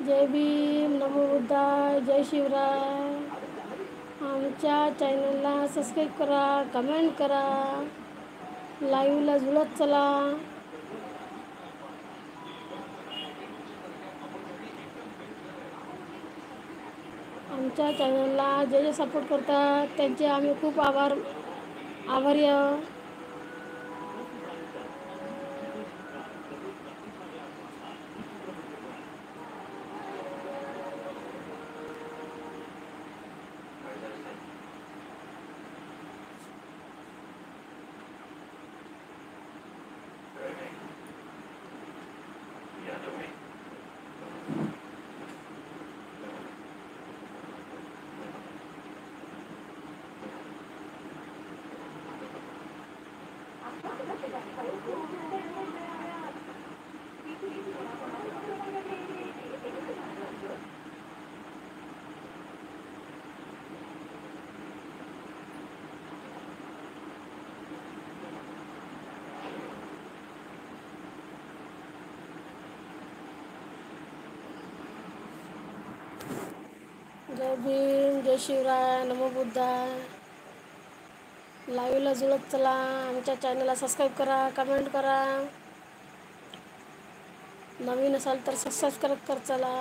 जय भीम, नमो बुद्धाय, जय शिवराय. आमच्या चॅनलला सबस्क्राईब करा, कमेंट करा, लाईव्हला जुळत चला. आमच्या चॅनलला जे जे सपोर्ट करतात त्यांचे आम्ही खूप आभारी आहोत. जय भीम, जय शिवराय, नमो बुद्धाय. लाईव्हला जुळत चला. आमच्या चॅनलला सबस्क्राईब करा, कमेंट करा. नवीन असाल तर सबस्क्राईब करत चला.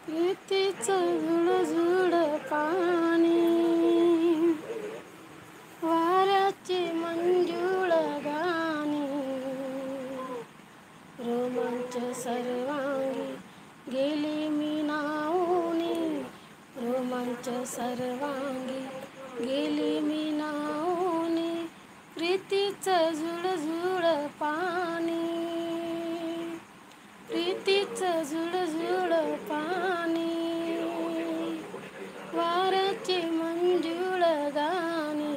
प्रीतीचं झुळझुळ पाणी, वाऱ्याची मंजुळ गाणी, रोमांच सर्वांगी गेली मी नावनी, रोमांच सर्वांगी गेली मी नावनी. प्रीतीचं झुळझुळ पाणी, प्रीतीचं झुळझुळ पाणी, वाऱ्याची मंजुळ गाणी,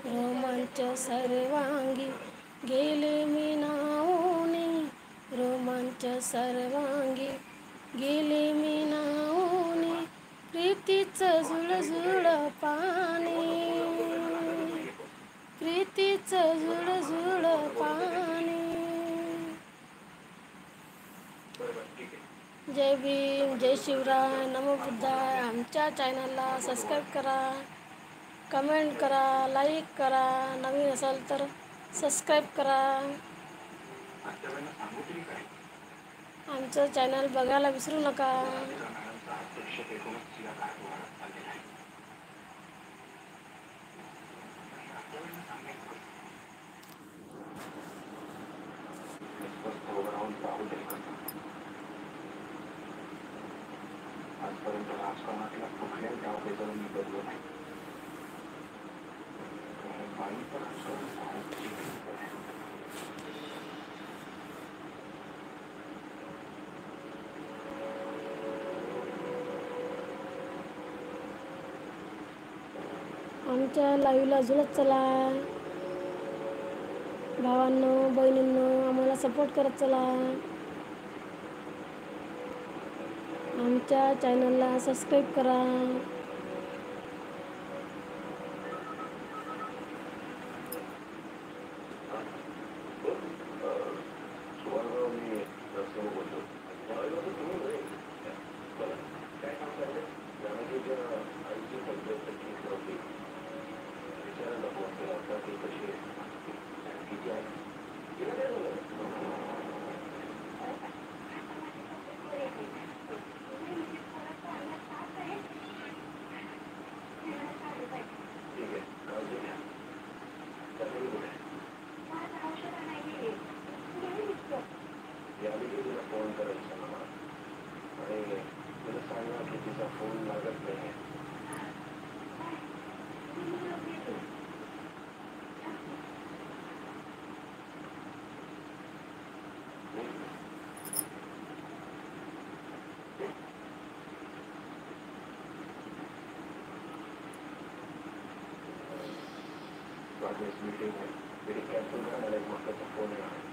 रोमांच सर्वांगी गेले मी नावनी, रोमांच सर्वांगी गेले मी नावनी. प्रीतीचं झुळझुळ पाणी, प्रीतीचं झुळझुळ पाणी. जय भीम, जय शिवराय, नमो बुद्धाय. आमच्या चॅनलला सबस्क्राईब करा, कमेंट करा, लाईक करा. नवीन असाल तर सबस्क्राईब करा. आमचं चॅनल बघायला विसरू नका. आजपर्यंत राजकारणातल्या कुठल्याही डावपेचाला मी बदललो नाही. आमच्या लाईव्हला जुळत चला. भावांनो, बहिणींनो, आम्हाला सपोर्ट करत चला. आमच्या चॅनलला सबस्क्राईब करा. फोन करायचा मला आणि तुला सांगा की तिचा फोन लागत नाही. मीटिंग आहे, मेरी कॅन्सल करण्याला एक महत्वाचा फोन आहे.